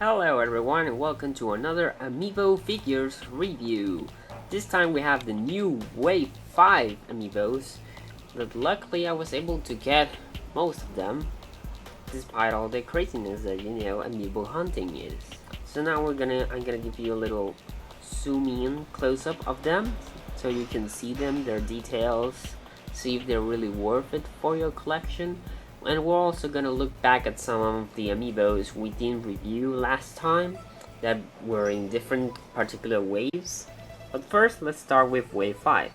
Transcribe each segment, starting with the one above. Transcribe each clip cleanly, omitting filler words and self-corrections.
Hello everyone and welcome to another Amiibo figures review. This time we have the new Wave 5 Amiibos, but luckily I was able to get most of them, despite all the craziness that Amiibo hunting is. So now I'm gonna give you a little zoom in close-up of them, so you can see them, their details, see if they're really worth it for your collection. And we're also gonna look back at some of the amiibos we didn't review last time that were in different particular waves. But first, let's start with wave 5.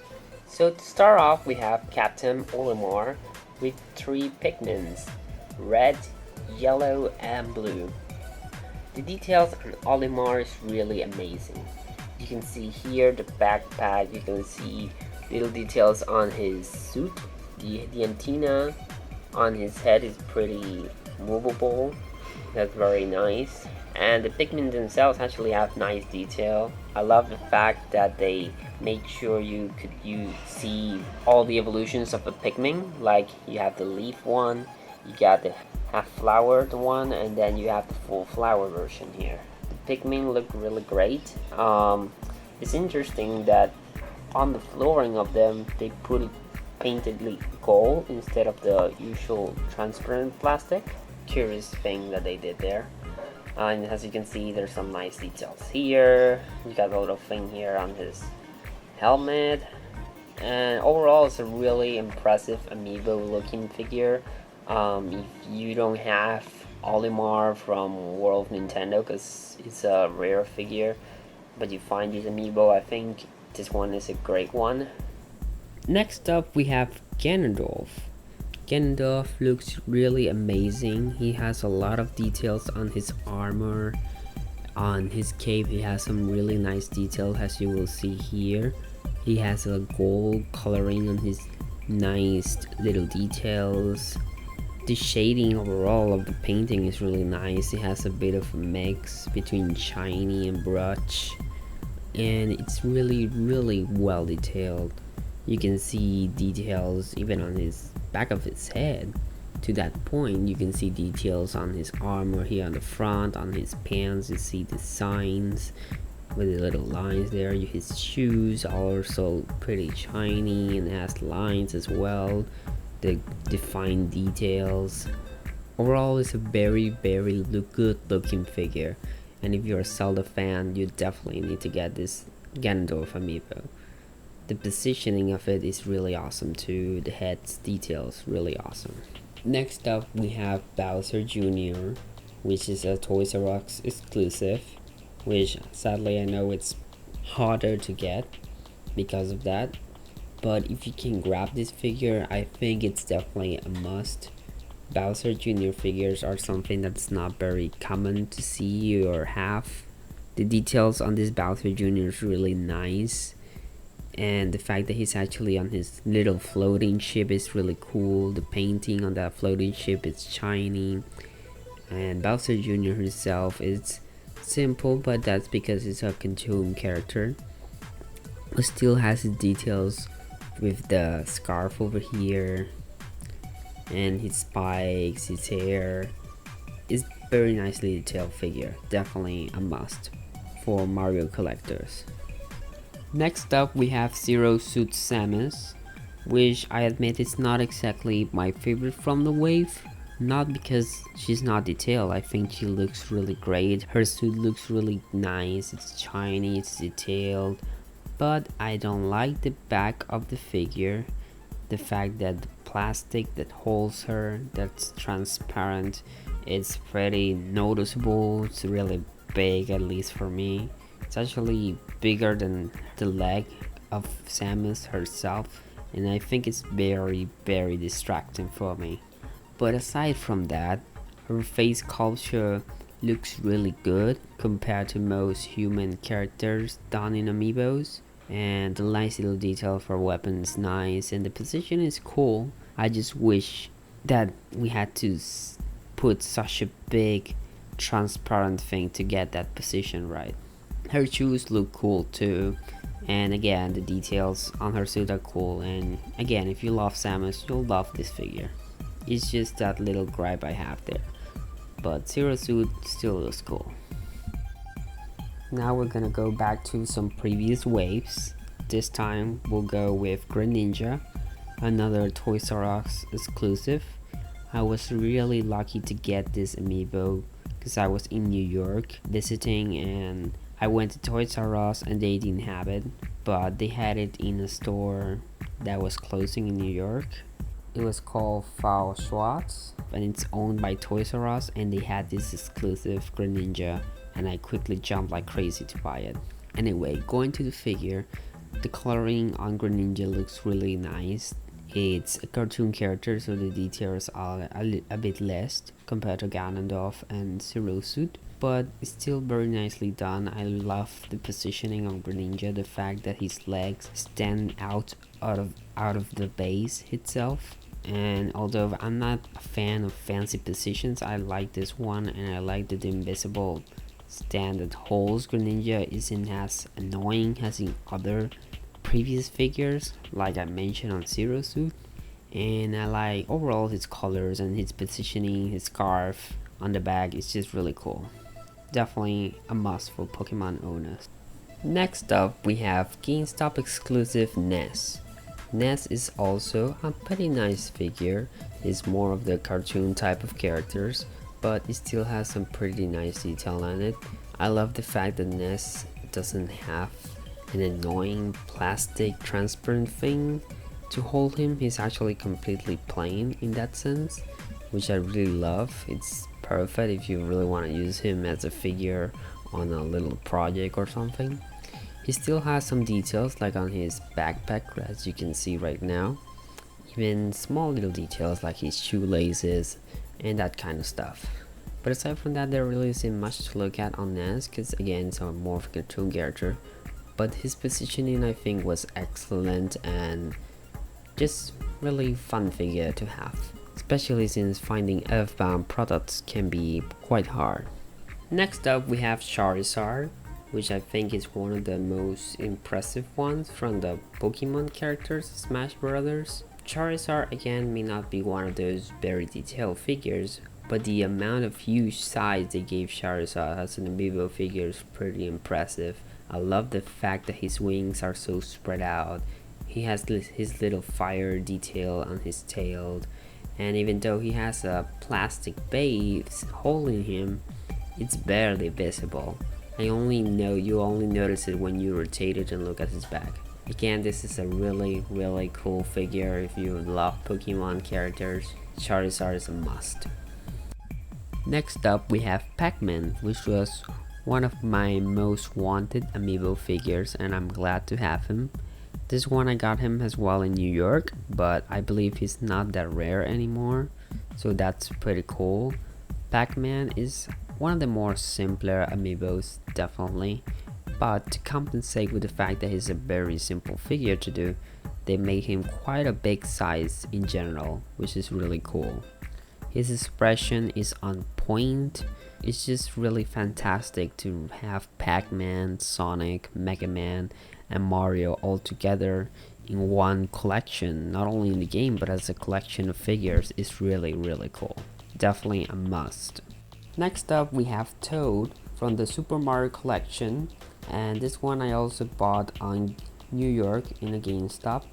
So to start off, we have Captain Olimar with 3 Pikmins, red, yellow, and blue. The details on Olimar is really amazing. You can see here the backpack, you can see little details on his suit, the antenna on his head is pretty movable. That's very nice. And the Pikmin themselves actually have nice detail. I love the fact that they made sure you see all the evolutions of a Pikmin. Like you have the leaf one, you got the half flowered one, and then you have the full flower version here. The Pikmin look really great. It's interesting that on the flooring of them they put painted gold instead of the usual transparent plastic. Curious thing that they did there. And as you can see, there's some nice details here. You got a little thing here on his helmet, and overall it's a really impressive amiibo looking figure. If you don't have Olimar from World of Nintendo, because it's a rare figure, but you find this amiibo, I think this one is a great one. Next up we have Ganondorf. Ganondorf looks really amazing. He has a lot of details on his armor. On his cape he has some really nice details, as you will see here. He has a gold coloring on his nice little details. The shading overall of the painting is really nice. It has a bit of a mix between shiny and brush, and it's really well detailed. You can see details even on his back of his head. To that point, you can see details on his armor here on the front, on his pants. You see the signs with the little lines there. His shoes are also pretty shiny and has lines as well. The defined details. Overall, it's a very good looking figure. And if you're a Zelda fan, you definitely need to get this Ganondorf amiibo. The positioning of it is really awesome too. The head's details really awesome. Next up we have Bowser Jr., which is a Toys R Us exclusive, which sadly I know it's harder to get because of that. But if you can grab this figure, I think it's definitely a must. Bowser Jr. figures are something that's not very common to see or have. The details on this Bowser Jr. is really nice. And the fact that he's actually on his little floating ship is really cool. The painting on that floating ship is shiny. And Bowser Jr. himself is simple, but that's because he's a cartoon character. But still has his details with the scarf over here. And his spikes, his hair. It's very nicely detailed figure. Definitely a must for Mario collectors. Next up we have Zero Suit Samus, which I admit is not exactly my favorite from the wave. Not because she's not detailed, I think she looks really great. Her suit looks really nice, it's shiny, it's detailed. But I don't like the back of the figure. The fact that the plastic that holds her, that's transparent, it's pretty noticeable. It's really big, at least for me. It's actually bigger than the leg of Samus herself, and I think it's very distracting for me. But aside from that, her face sculpture looks really good compared to most human characters done in amiibos, and the nice little detail for weapons is nice, and the position is cool. I just wish that we had to put such a big transparent thing to get that position right. Her shoes look cool too, and again the details on her suit are cool, and again if you love Samus you'll love this figure. It's just that little gripe I have there, but Zero Suit still looks cool. Now we're gonna go back to some previous waves. This time we'll go with Greninja, another Toys R Us exclusive. I was really lucky to get this amiibo because I was in New York visiting, and I went to Toys R Us and they didn't have it, but they had it in a store that was closing in New York. It was called Frau Schwarz and it's owned by Toys R Us, and they had this exclusive Greninja, and I quickly jumped like crazy to buy it. Anyway, going to the figure, the coloring on Greninja looks really nice. It's a cartoon character, so the details are a bit less compared to Ganondorf and Zero Suit, but it's still very nicely done. I love the positioning of Greninja, the fact that his legs stand out of the base itself. And although I'm not a fan of fancy positions, I like this one, and I like that the invisible stand that holds Greninja isn't as annoying as in other previous figures, like I mentioned on Zero Suit. And I like overall his colors and his positioning, his scarf on the back is just really cool. Definitely a must for Pokemon owners. Next up we have GameStop exclusive Ness. Ness is also a pretty nice figure. It's more of the cartoon type of characters, but it still has some pretty nice detail on it. I love the fact that Ness doesn't have an annoying plastic transparent thing to hold him. He's actually completely plain in that sense, which I really love. It's perfect if you really want to use him as a figure on a little project or something. He still has some details like on his backpack, as you can see right now. Even small little details like his shoelaces and that kind of stuff. But aside from that, there really isn't much to look at on Ness, because again, it's a more of a cartoon character. But his positioning I think was excellent and just really fun figure to have, especially since finding Earthbound products can be quite hard. Next up we have Charizard, which I think is one of the most impressive ones from the Pokemon characters Smash Brothers. Charizard again may not be one of those very detailed figures, but the amount of huge size they gave Charizard as an amiibo figure is pretty impressive. I love the fact that his wings are so spread out. He has his little fire detail on his tail, and even though he has a plastic base holding him, it's barely visible. You only notice it when you rotate it and look at his back. Again, this is a really cool figure. If you love Pokemon characters, Charizard is a must. Next up we have Pac-Man, which was one of my most wanted amiibo figures, and I'm glad to have him. This one I got him as well in New York, but I believe he's not that rare anymore, so that's pretty cool. Pac-Man is one of the more simpler amiibos, definitely, but to compensate with the fact that he's a very simple figure to do, they made him quite a big size in general, which is really cool. His expression is on point. It's just really fantastic to have Pac-Man, Sonic, Mega Man, and Mario all together in one collection, not only in the game but as a collection of figures. Is really cool. Definitely a must. Next up we have Toad from the Super Mario collection, and this one I also bought on New York in a GameStop.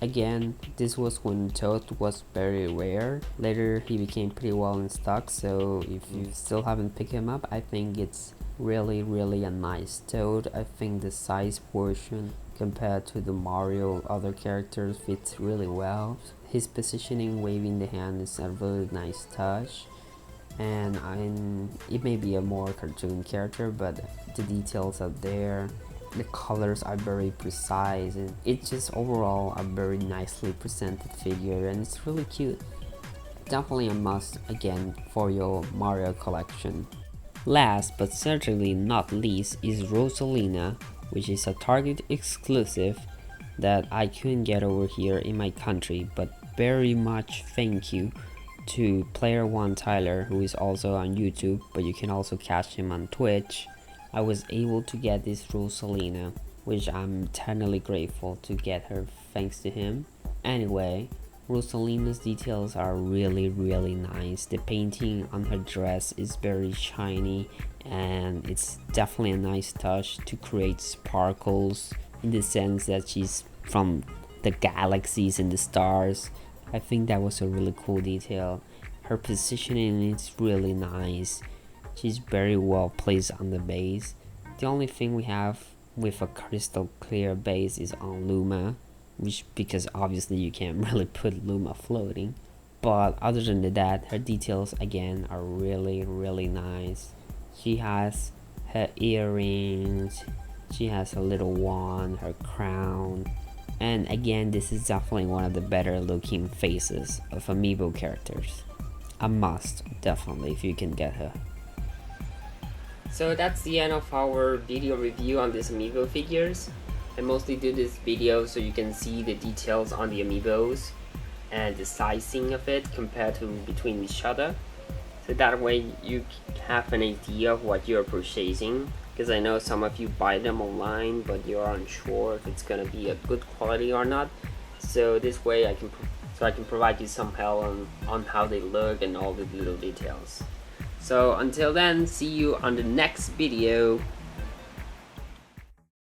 Again, this was when Toad was very rare. Later he became pretty well in stock, so if you still haven't picked him up, I think it's really a nice Toad. I think the size portion compared to the Mario other characters fits really well. His positioning, waving the hand, is a really nice touch. And it may be a more cartoon character, but the details are there. The colors are very precise, and it's just overall a very nicely presented figure, and it's really cute. Definitely a must again for your Mario collection. Last but certainly not least is Rosalina, which is a Target exclusive that I couldn't get over here in my country, but very much thank you to Player One Tyler, who is also on YouTube, but you can also catch him on Twitch. I was able to get this Rosalina, which I'm eternally grateful to get her thanks to him. Anyway, Rosalina's details are really nice. The painting on her dress is very shiny, and it's definitely a nice touch to create sparkles in the sense that she's from the galaxies and the stars. I think that was a really cool detail. Her positioning is really nice. She's very well placed on the base. The only thing we have with a crystal clear base is on Luma, which because obviously you can't really put Luma floating. But other than that, her details again are really nice. She has her earrings, she has a little wand, her crown, and again, this is definitely one of the better looking faces of amiibo characters. A must, definitely, if you can get her. So that's the end of our video review on these amiibo figures. I mostly do this video so you can see the details on the amiibos and the sizing of it compared to between each other. So that way you have an idea of what you're purchasing, because I know some of you buy them online but you're unsure if it's gonna be a good quality or not. So this way I can provide you some help on how they look and all the little details. So until then, see you on the next video.